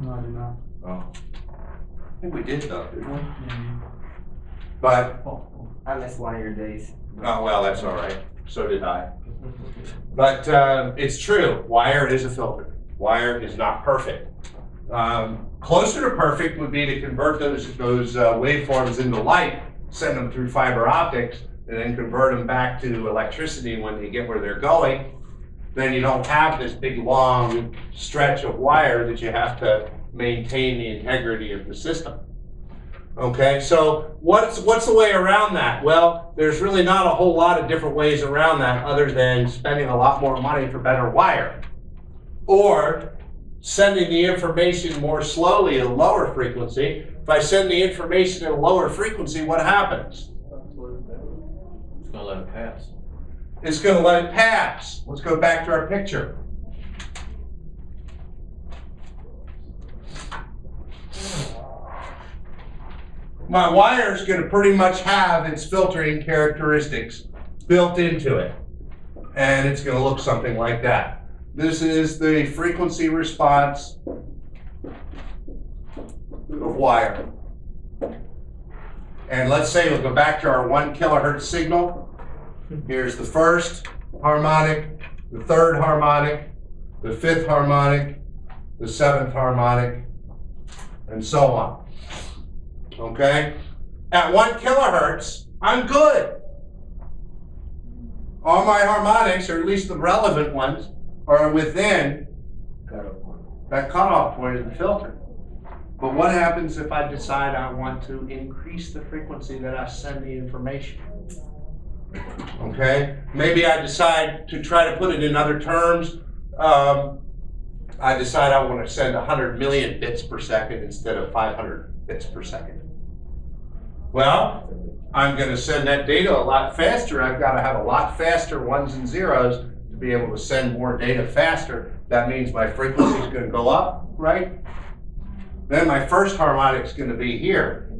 No, I did not. Oh. I think we did though, didn't we? Mm-hmm. But, I missed one of your days. oh, well, that's all right. So did I. But it's true, wire is a filter. Wire is not perfect. Closer to perfect would be to convert those waveforms into light, send them through fiber optics, and then convert them back to electricity when they get where they're going. Then you don't have this big long stretch of wire that you have to maintain the integrity of the system. Okay, so what's the way around that? Well, there's really not a whole lot of different ways around that other than spending a lot more money for better wire. Or sending the information more slowly at a lower frequency. If I send the information at a lower frequency, what happens? It's gonna let it pass. It's going to let it pass. Let's go back to our picture. My wire is going to pretty much have its filtering characteristics built into it. And it's going to look something like that. This is the frequency response of wire. And let's say we'll go back to our 1 kilohertz signal. Here's the first harmonic, the third harmonic, the fifth harmonic, the seventh harmonic, and so on. Okay? At 1 kilohertz, I'm good. All my harmonics, or at least the relevant ones, are within that cutoff point of the filter. But what happens if I decide I want to increase the frequency that I send the information? Okay, maybe I decide to try to put it in other terms. I decide I want to send 100 million bits per second instead of 500 bits per second. Well, I'm going to send that data a lot faster. I've got to have a lot faster ones and zeros to be able to send more data faster. That means my frequency is going to go up, right? Then my first harmonic is going to be here.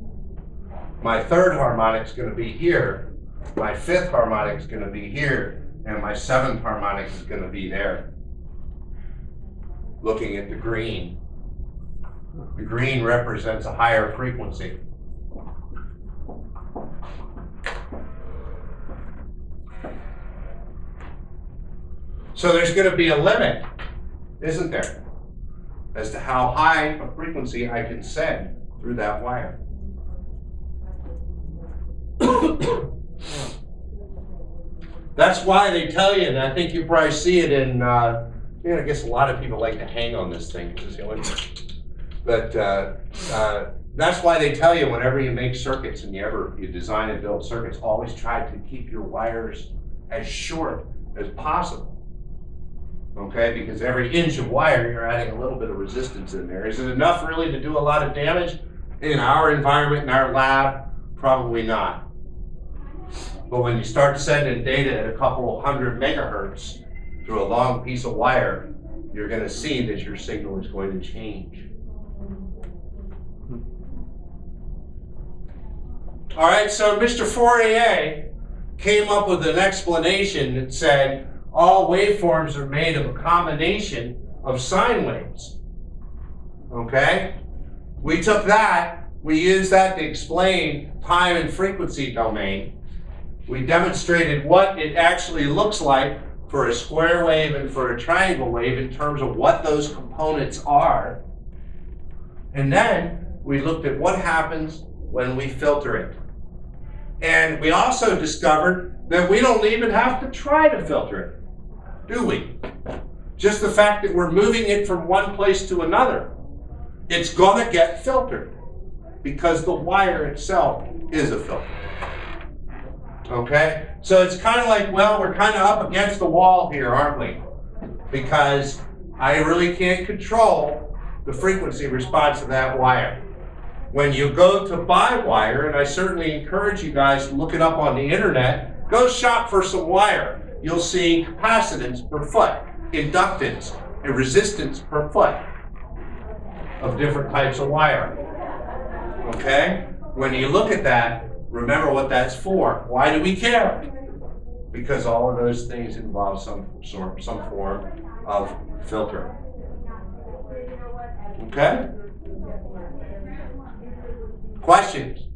My third harmonic is going to be here. My fifth harmonic is going to be here, and my seventh harmonic is going to be there. Looking at the green. The green represents a higher frequency. So there's going to be a limit, isn't there, as to how high a frequency I can send through that wire. That's why they tell you, and I think you probably see it in, I guess a lot of people like to hang on this thing, because it's the only, but that's why they tell you whenever you make circuits and you design and build circuits, always try to keep your wires as short as possible. Okay, because every inch of wire, you're adding a little bit of resistance in there. Is it enough really to do a lot of damage in our environment, in our lab? Probably not. But when you start sending data at a couple hundred megahertz through a long piece of wire, you're going to see that your signal is going to change. All right, so Mr. Fourier came up with an explanation that said all waveforms are made of a combination of sine waves. Okay? We took that, we used that to explain time and frequency domain. We demonstrated what it actually looks like for a square wave and for a triangle wave in terms of what those components are. And then we looked at what happens when we filter it. And we also discovered that we don't even have to try to filter it, do we? Just the fact that we're moving it from one place to another, it's going to get filtered because the wire itself is a filter. Okay? So it's kind of like, well, we're kind of up against the wall here, aren't we? Because I really can't control the frequency response of that wire. When you go to buy wire, and I certainly encourage you guys to look it up on the internet, go shop for some wire. You'll see capacitance per foot, inductance, and resistance per foot of different types of wire. Okay? When you look at that, remember what that's for. Why do we care? Because all of those things involve some form of filtering. Okay? Questions?